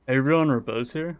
Hey everyone, Repoze here.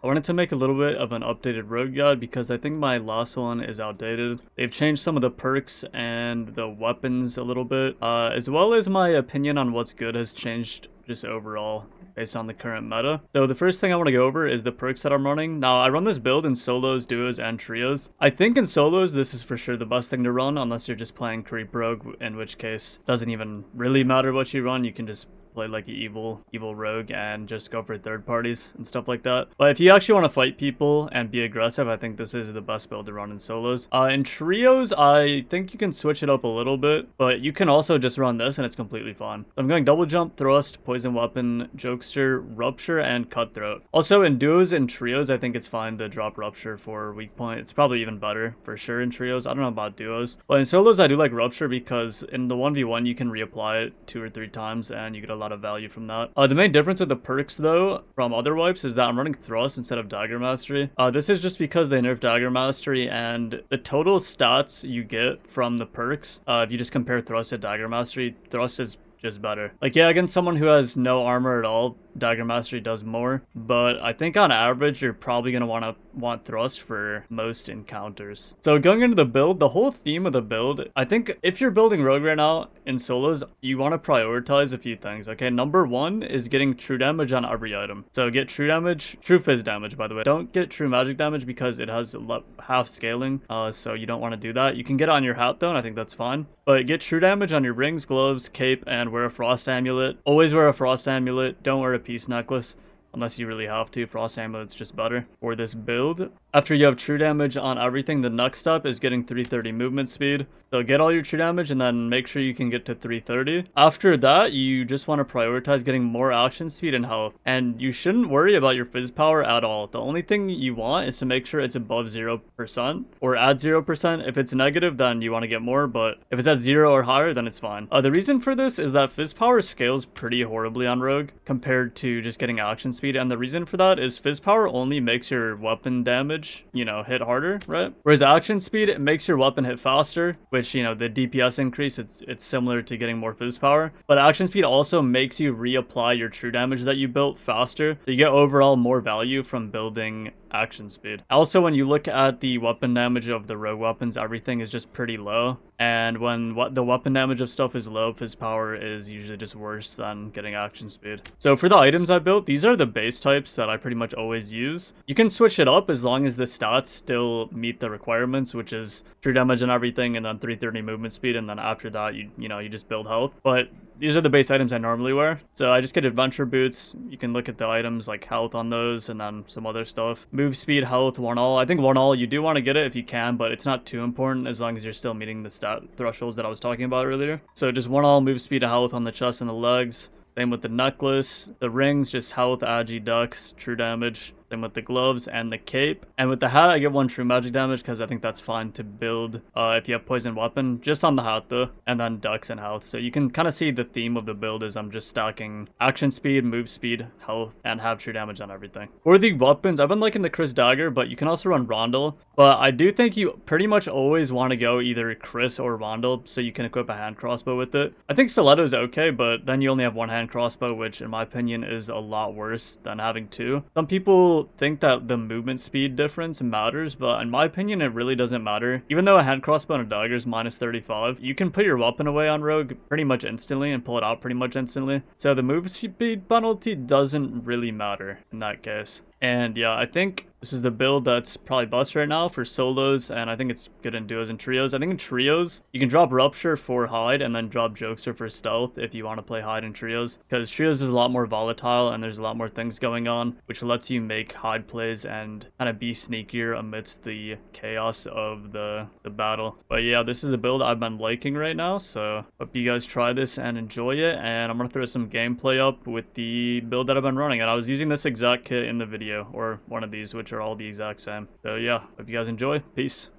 I wanted to make a little bit of an updated rogue guide because I think my last one is outdated. They've changed some of the perks and the weapons a little bit, as well as my opinion on what's good has changed just overall based on the current meta. So the first thing I want to go over is the perks that I'm running. Now, I run this build in solos, duos, and trios. I think in solos, this is for sure the best thing to run unless you're just playing creep rogue, in which case it doesn't even really matter what you run. You can just play like an evil rogue and just go for third parties and stuff like that. But if you actually want to fight people and be aggressive, I think this is the best build to run in solos. In trios, I think you can switch it up a little bit, but you can also just run this and it's completely fine. I'm going double jump, thrust, poison weapon, jokester, rupture, and cutthroat. Also in duos and trios, I think it's fine to drop rupture for weak point. It's probably even better for sure in trios. I don't know about duos, but in solos I do like rupture because in the 1v1 you can reapply it 2 or 3 times and you get a lot of value from that. The main difference with the perks though from other wipes is that I'm running thrust instead of dagger mastery. This is just because they nerfed dagger mastery, and the total stats you get from the perks, if you just compare thrust to dagger mastery, thrust is just better. Like, yeah, against someone who has no armor at all, dagger mastery does more, but I think on average you're probably going to want thrust for most encounters. So going into the build, the whole theme of the build, I think if you're building rogue right now in solos, you want to prioritize a few things. Okay, number one is getting true damage on every item. So get true damage, true fizz damage, by the way. Don't get true magic damage because it has half scaling, so you don't want to do that. You can get it on your hat though, and I think that's fine, but get true damage on your rings, gloves, cape, and wear a frost amulet. Always wear a frost amulet. Don't wear a peace necklace unless you really have to. Frost amulet's just better for this build. After you have true damage on everything, the next step is getting 330 movement speed. So get all your true damage and then make sure you can get to 330. After that, you just want to prioritize getting more action speed and health. And you shouldn't worry about your fizz power at all. The only thing you want is to make sure it's above 0% or at 0%. If it's negative, then you want to get more, but if it's at 0 or higher, then it's fine. The reason for this is that fizz power scales pretty horribly on rogue compared to just getting action speed. And the reason for that is fizz power only makes your weapon damage, you know, hit harder, right? Whereas action speed, it makes your weapon hit faster, which, you know, the DPS increase, it's similar to getting more fizz power. But action speed also makes you reapply your true damage that you built faster. So you get overall more value from building action speed. Also, when you look at the weapon damage of the rogue weapons, everything is just pretty low. And when the weapon damage of stuff is low, fizz power is usually just worse than getting action speed. So for the items I built, these are the base types that I pretty much always use. You can switch it up as long as the stats still meet the requirements, which is true damage and everything, and then 330 movement speed, and then after that you just build health. But these are the base items I normally wear. So I just get adventure boots. You can look at the items like health on those and then some other stuff. Move speed, health, 1-all. I think 1-all, you do want to get it if you can, but it's not too important as long as you're still meeting the stat thresholds that I was talking about earlier. So just 1-all, move speed, health on the chest and the legs. Same with the necklace. The rings, just health, agi, ducks, true damage. Same with the gloves and the cape. And with the hat, I get 1 true magic damage because I think that's fine to build if you have poison weapon, just on the hat though, and then ducks and health. So you can kind of see the theme of the build is I'm just stacking action speed, move speed, health, and have true damage on everything. For the weapons, I've been liking the Chris dagger, but you can also run Rondel. But I do think you pretty much always want to go either Chris or Rondel so you can equip a hand crossbow with it. I think stiletto is okay, but then you only have 1 hand crossbow, which in my opinion is a lot worse than having 2. Some people think that the movement speed difference matters, but in my opinion it really doesn't matter. Even though a hand crossbow and a dagger is minus 35, you can put your weapon away on rogue pretty much instantly and pull it out pretty much instantly. So the move speed penalty doesn't really matter in that case. And yeah, I think this is the build that's probably bust right now for solos, and I think it's good in duos and trios. I think in trios, you can drop Rupture for hide and then drop Jokester for stealth if you want to play hide in trios, because trios is a lot more volatile and there's a lot more things going on, which lets you make hide plays and kind of be sneakier amidst the chaos of the battle. But yeah, this is the build I've been liking right now, so hope you guys try this and enjoy it, and I'm going to throw some gameplay up with the build that I've been running, and I was using this exact kit in the video, or one of these, which are all the exact same. So yeah, hope you guys enjoy. Peace.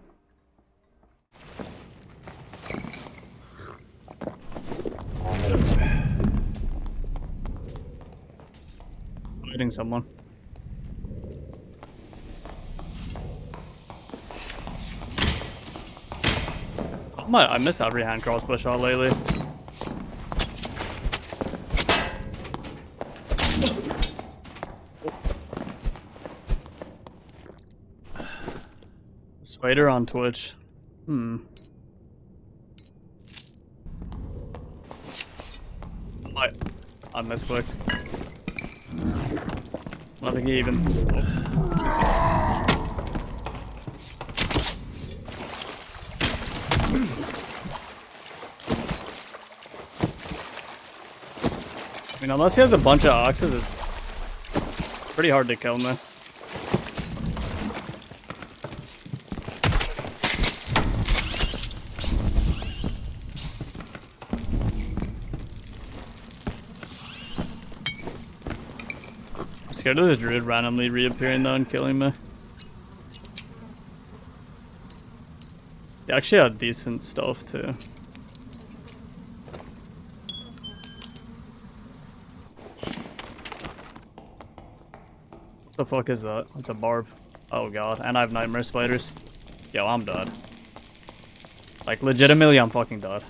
Fighting someone. I miss every hand crossbow shot lately. Spider on Twitch. Hmm. I misclicked. I don't think he even... Oh. I mean, unless he has a bunch of oxes, it's pretty hard to kill me. I'm scared of this druid randomly reappearing though and killing me. He actually had decent stuff too. What the fuck is that? It's a barb. Oh god, and I have nightmare spiders. Yo, I'm dead. Like, legitimately, I'm fucking dead.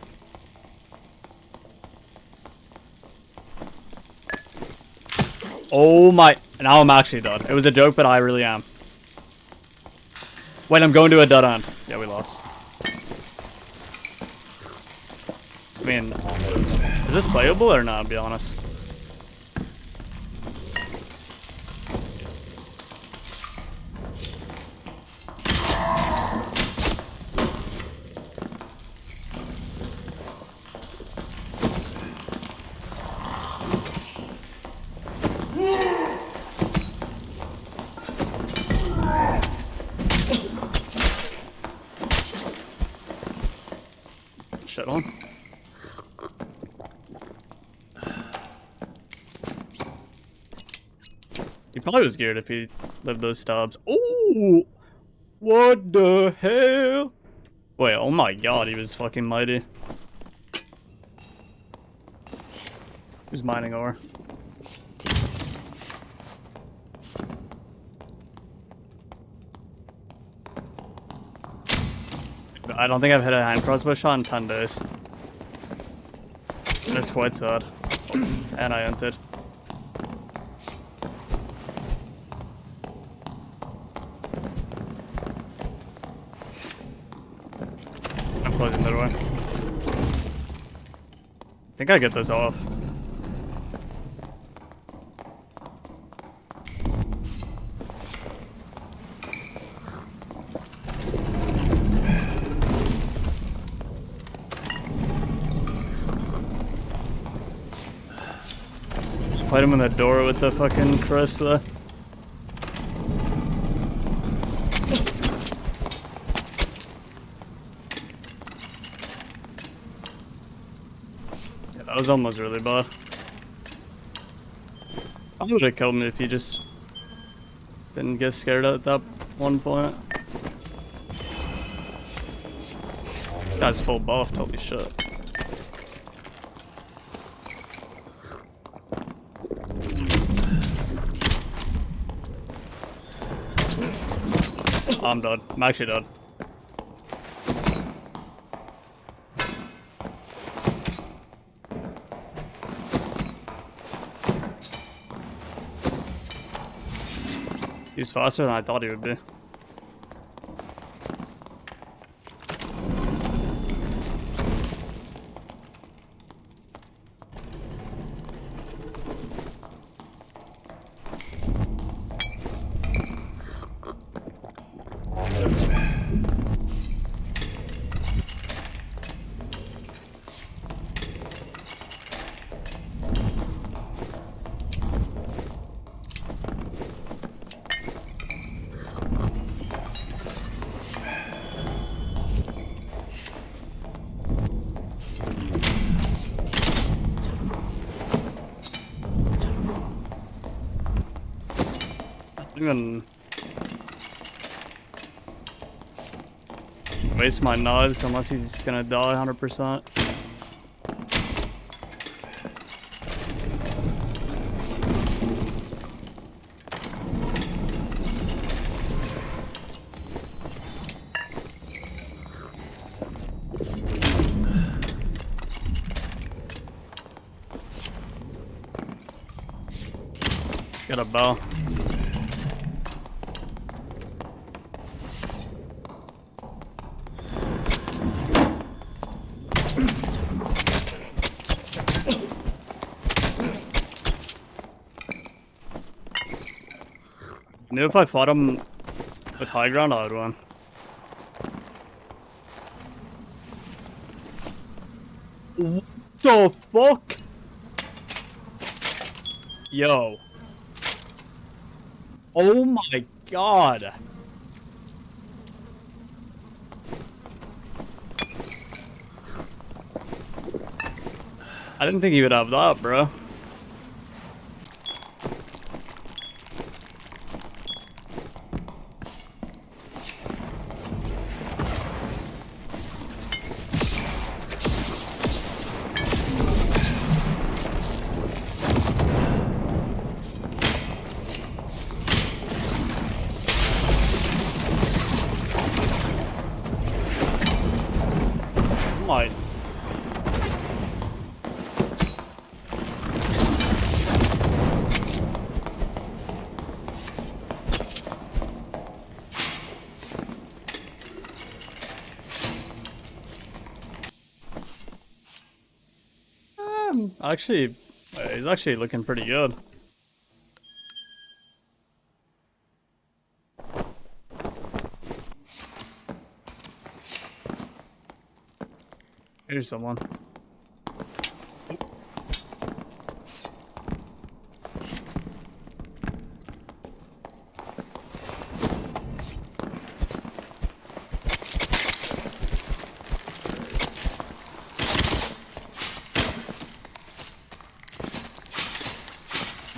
Oh my... Now I'm actually dead. It was a joke, but I really am. Wait, I'm going to a dead end. Yeah, we lost. I mean, is this playable or not, to be honest? Shut on. He probably was scared if he lived those stabs. Oh! What the hell? Wait, oh my god, he was fucking mighty. Who's mining ore? I don't think I've hit a hand crossbow shot in 10 days. That's quite sad. And I entered. I'm closing the door. I think I get this off. Fight him in the door with the fucking crest there. Yeah, that was almost really bad. I would have killed me if he just didn't get scared at that one point. This guy's full buffed, holy shit. I'm dead. I'm actually dead. He's faster than I thought he would be. Even waste my knives unless he's gonna die 100%. Got a bow. knew if I fought him with high ground, I would win. What the fuck? Yo. Oh my god. I didn't think he would have that, bro. My. Actually, he's actually looking pretty good. Here's someone.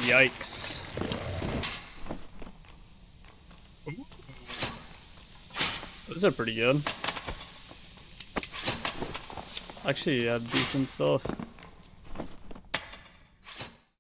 Yikes. Those are pretty good. Actually, yeah, decent stuff.